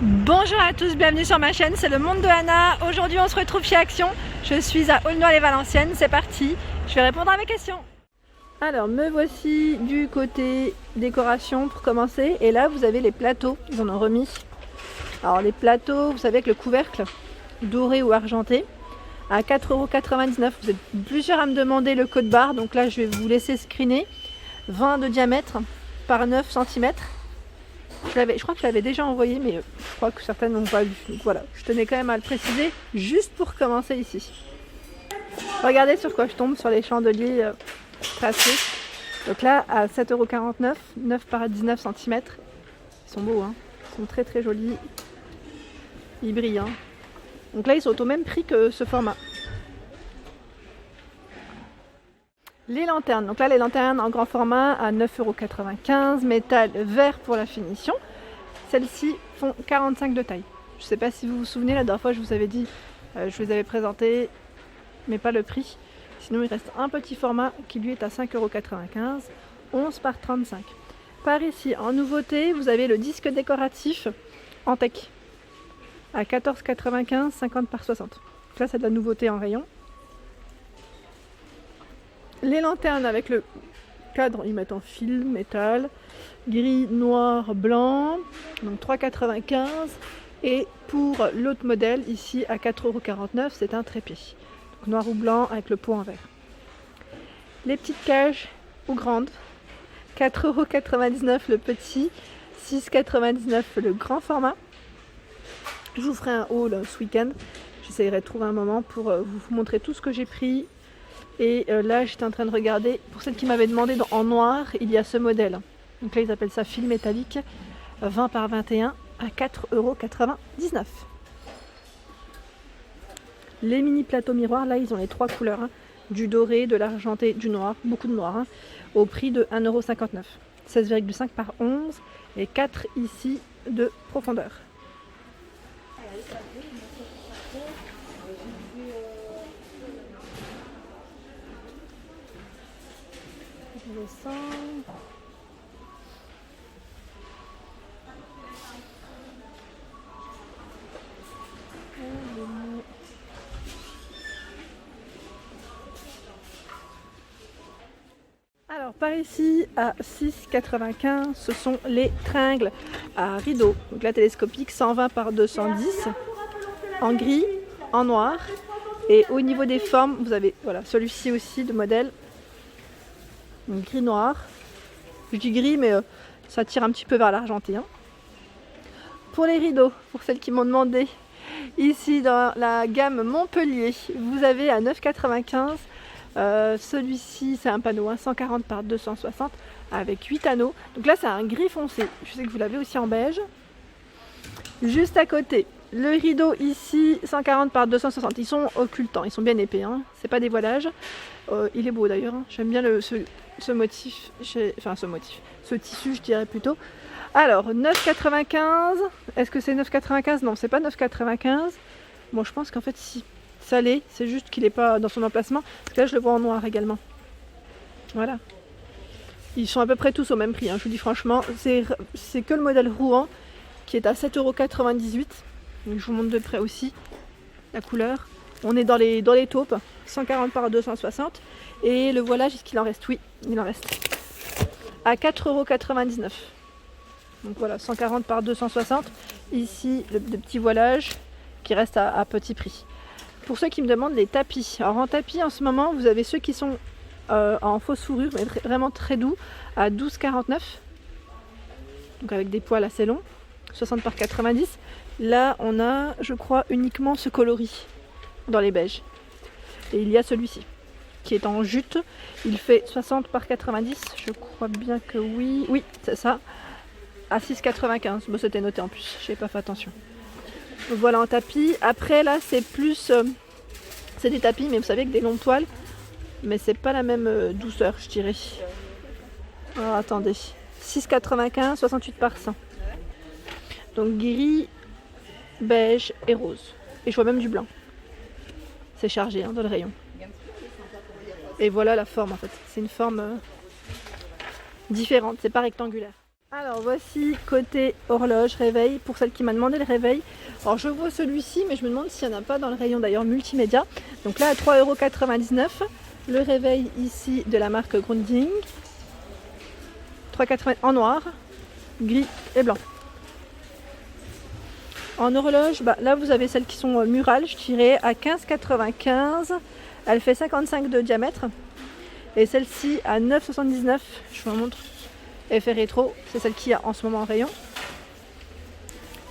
Bonjour à tous, bienvenue sur ma chaîne, c'est le monde de Anna. Aujourd'hui on se retrouve chez Action. Je suis à Aulnoy-les-Valenciennes, c'est parti. Je vais répondre à mes questions. Alors me voici du côté décoration pour commencer. Et là vous avez les plateaux, ils en ont remis. Alors les plateaux, vous savez avec le couvercle doré ou argenté. À 4,99 €, vous êtes plusieurs à me demander le code barre. Donc là je vais vous laisser screener. 20 de diamètre par 9 cm. Je crois que je l'avais déjà envoyé, mais je crois que certaines n'ont pas vu. Donc voilà, je tenais quand même à le préciser, juste pour commencer ici. Regardez sur quoi je tombe, sur les chandeliers tracés. Donc là, à 7,49 €, 9 par 19 cm. Ils sont beaux, hein. Ils sont très très jolis. Ils brillent, hein. Donc là, ils sont au même prix que ce format. Les lanternes, donc là les lanternes en grand format à 9,95 €, métal vert pour la finition. Celles-ci font 45 de taille. Je ne sais pas si vous vous souvenez, la dernière fois je vous avais dit, je vous avais présenté, mais pas le prix. Sinon il reste un petit format qui lui est à 5,95 €, 11 par 35. Par ici, en nouveauté, vous avez le disque décoratif en tech à 14,95 €, 50 par 60. Donc là c'est de la nouveauté en rayon. Les lanternes avec le cadre, ils mettent en fil, métal, gris, noir, blanc, donc 3,95 €. Et pour l'autre modèle, ici à 4,49 €, c'est un trépied. Donc noir ou blanc avec le pot en verre. Les petites cages ou grandes, 4,99 € le petit, 6,99 € le grand format. Je vous ferai un haul ce week-end. J'essaierai de trouver un moment pour vous montrer tout ce que j'ai pris. Et là j'étais en train de regarder, pour celles qui m'avaient demandé en noir, il y a ce modèle. Donc là ils appellent ça fil métallique, 20 par 21 à 4,99 €. Les mini plateaux miroirs, là ils ont les trois couleurs, hein, du doré, de l'argenté, du noir, beaucoup de noir, hein, au prix de 1,59 €. 16,5 par 11 et 4 ici de profondeur. Alors par ici à 6,95 €, ce sont les tringles à rideau, donc la télescopique 120 par 210 en gris, en noir. Et au niveau des formes, vous avez voilà celui-ci aussi de modèle gris noir. Je dis gris mais ça tire un petit peu vers l'argenté, hein. Pour les rideaux, pour celles qui m'ont demandé, ici dans la gamme Montpellier, vous avez à 9,95 €. Celui-ci c'est un panneau, hein, 140 par 260 avec 8 anneaux. Donc là c'est un gris foncé. Je sais que vous l'avez aussi en beige. Juste à côté, le rideau ici 140 par 260. Ils sont occultants, ils sont bien épais, hein. C'est pas des voilages. Il est beau d'ailleurs, hein. J'aime bien ce motif, ce tissu je dirais plutôt. Alors 9,95 €, est-ce que c'est 9,95 €? Non, c'est pas 9,95 €. Bon, je pense qu'en fait si, ça l'est, c'est juste qu'il n'est pas dans son emplacement, parce que là je le vois en noir également. Voilà. Ils sont à peu près tous au même prix, hein. Je vous dis franchement, c'est que le modèle Rouen qui est à 7,98 €. Donc je vous montre de près aussi la couleur. On est dans les taupes, 140 par 260. Et le voilage, est-ce qu'il en reste? Oui, il en reste. À 4,99 €. Donc voilà, 140 par 260. Ici, le petit voilage qui reste à petit prix. Pour ceux qui me demandent les tapis. Alors en tapis, en ce moment, vous avez ceux qui sont en fausse fourrure, mais vraiment très doux, à 12,49 €. Donc avec des poils assez longs. 60 par 90. Là, on a, je crois, uniquement ce coloris dans les beiges. Et il y a celui-ci qui est en jute. Il fait 60 par 90. Je crois bien que oui. Oui, c'est ça. À 6,95 €. Bon, c'était noté en plus. Je n'ai pas fait attention. Donc voilà en tapis. Après, là, c'est plus... c'est des tapis, mais vous savez, avec des longues toiles. Mais c'est pas la même douceur, je dirais. Alors, attendez. 6,95 €, 68 par 100. Donc gris, beige et rose. Et je vois même du blanc. C'est chargé, hein, dans le rayon. Et voilà la forme en fait. C'est une forme différente, c'est pas rectangulaire. Alors voici côté horloge, réveil, pour celle qui m'a demandé le réveil. Alors je vois celui-ci, mais je me demande s'il n'y en a pas dans le rayon d'ailleurs multimédia. Donc là à 3,99 €, le réveil ici de la marque Grundig. 3,80 € en noir, gris et blanc. En horloge, là vous avez celles qui sont murales, je dirais à 15,95 €. Elle fait 55 de diamètre. Et celle-ci à 9,79 €, je vous la montre. Effet rétro, c'est celle qui a en ce moment en rayon.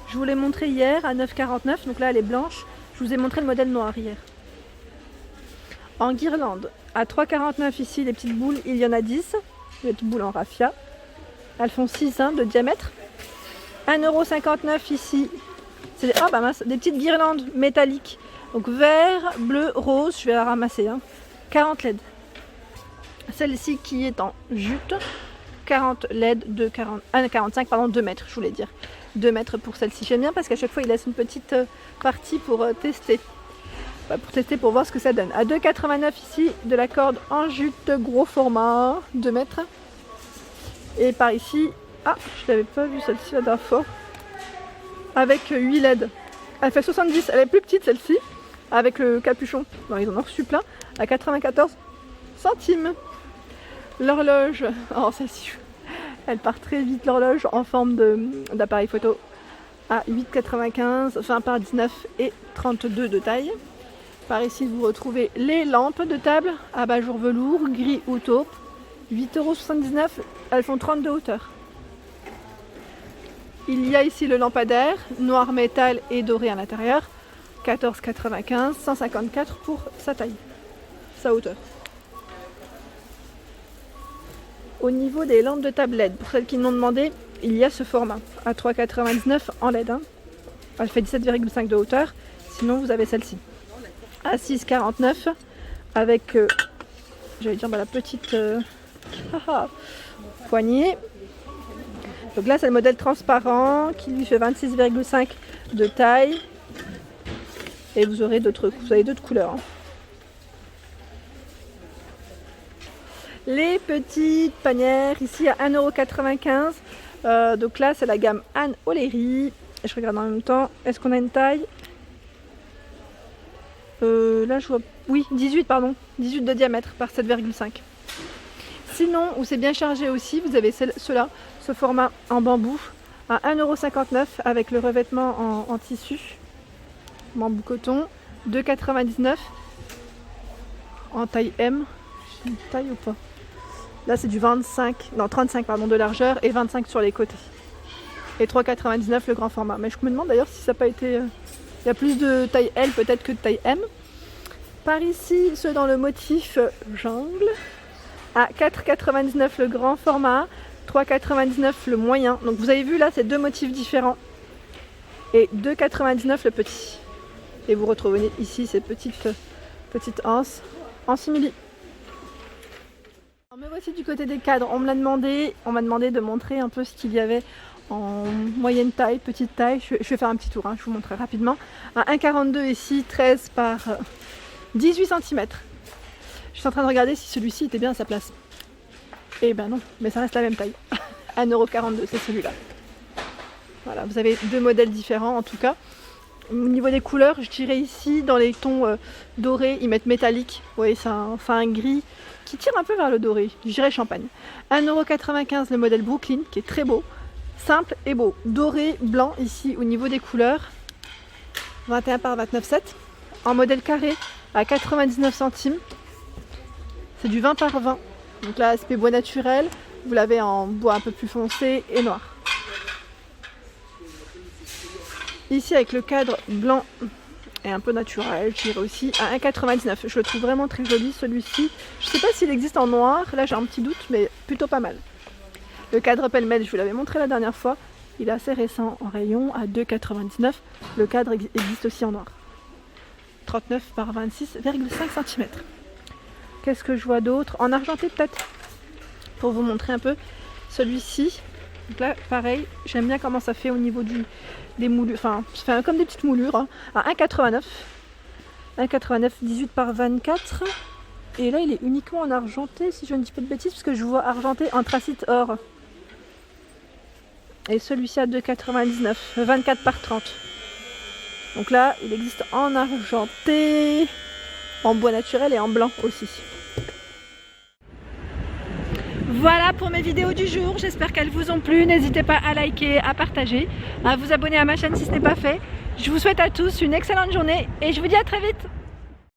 Je vous l'ai montré hier à 9,49 €, donc là elle est blanche. Je vous ai montré le modèle noir hier. En guirlande, à 3,49 € ici, les petites boules, il y en a 10. Les petites boules en raffia. Elles font 6 de diamètre. 1,59 € ici. C'est des petites guirlandes métalliques. Donc vert, bleu, rose, je vais la ramasser. 40 LED. Celle-ci qui est en jute, 40 LED de 45, 2 mètres, je voulais dire. 2 mètres pour celle-ci. J'aime bien parce qu'à chaque fois, il laisse une petite partie pour tester. Pour voir ce que ça donne. À 2,89 € ici, de la corde en jute, gros format, 2 mètres. Et par ici, je l'avais pas vu celle-ci la dernière fois. Avec 8 LED. Elle fait 70, elle est plus petite celle-ci, avec le capuchon. Non, ils en ont reçu plein, à 94 centimes. L'horloge, celle-ci, elle part très vite, l'horloge en forme d'appareil photo à 8,95 €, 20 par 19 et 32 de taille. Par ici, vous retrouvez les lampes de table, abat-jour velours, gris ou taupe, 8,79 €, elles font 32 hauteur. Il y a ici le lampadaire, noir métal et doré à l'intérieur, 14,95 €, 154 pour sa taille, sa hauteur. Au niveau des lampes de table LED, pour celles qui m'ont demandé, il y a ce format à 3,99 € en LED. Elle fait 17,5 de hauteur. Sinon, vous avez celle-ci à 6,49 € avec, la petite poignée. Donc là, c'est le modèle transparent qui lui fait 26,5 de taille. Et vous avez d'autres couleurs. Les petites panières ici à 1,95 €. Donc là, c'est la gamme Anne O'Leary. Je regarde en même temps. Est-ce qu'on a une taille? Là, je vois. Oui, 18 de diamètre par 7,5. Sinon, où c'est bien chargé aussi, vous avez ce format en bambou à 1,59 € avec le revêtement en tissu, bambou coton, 2,99 € en taille M. J'ai une taille ou pas? Là, c'est du 35 de largeur et 25 sur les côtés. Et 3,99 € le grand format. Mais je me demande d'ailleurs si ça n'a pas été... Il y a plus de taille L peut-être que de taille M. Par ici, ceux dans le motif jungle. À 4,99 € le grand format, 3,99 € le moyen. Donc vous avez vu là, c'est deux motifs différents. Et 2,99 € le petit. Et vous retrouvez ici ces petites anses en simili. Alors me voici du côté des cadres. On m'a demandé de montrer un peu ce qu'il y avait en moyenne taille, petite taille. Je vais faire un petit tour, je vous montrerai rapidement. Un 1,42 € ici, 13 par 18 cm. Je suis en train de regarder si celui-ci était bien à sa place. Eh ben non, mais ça reste la même taille. 1,42 €, c'est celui-là. Voilà, vous avez deux modèles différents en tout cas. Au niveau des couleurs, je dirais ici, dans les tons dorés, ils mettent métallique. Vous voyez, c'est un gris qui tire un peu vers le doré. Je dirais champagne. 1,95 € le modèle Brooklyn, qui est très beau. Simple et beau. Doré, blanc ici au niveau des couleurs. 21 par 29,7. En modèle carré à 99 centimes. C'est du 20 par 20. Donc là, aspect bois naturel. Vous l'avez en bois un peu plus foncé et noir. Ici avec le cadre blanc et un peu naturel, je dirais aussi à 1,99 €. Je le trouve vraiment très joli celui-ci. Je ne sais pas s'il existe en noir, là j'ai un petit doute, mais plutôt pas mal. Le cadre pêle-mêle, je vous l'avais montré la dernière fois. Il est assez récent en rayon à 2,99 €. Le cadre existe aussi en noir. 39 par 26,5 cm. Qu'est-ce que je vois d'autre? En argenté peut-être, pour vous montrer un peu celui-ci. Donc là pareil, j'aime bien comment ça fait au niveau des moulures, enfin ça fait comme des petites moulures, à 1,89 €. 1,89 €, 18 par 24. Et là il est uniquement en argenté si je ne dis pas de bêtises, parce que je vois argenté anthracite or. Et celui-ci à 2,99, 24 par 30. Donc là, il existe en argenté, en bois naturel et en blanc aussi. Voilà pour mes vidéos du jour, j'espère qu'elles vous ont plu. N'hésitez pas à liker, à partager, à vous abonner à ma chaîne si ce n'est pas fait. Je vous souhaite à tous une excellente journée et je vous dis à très vite.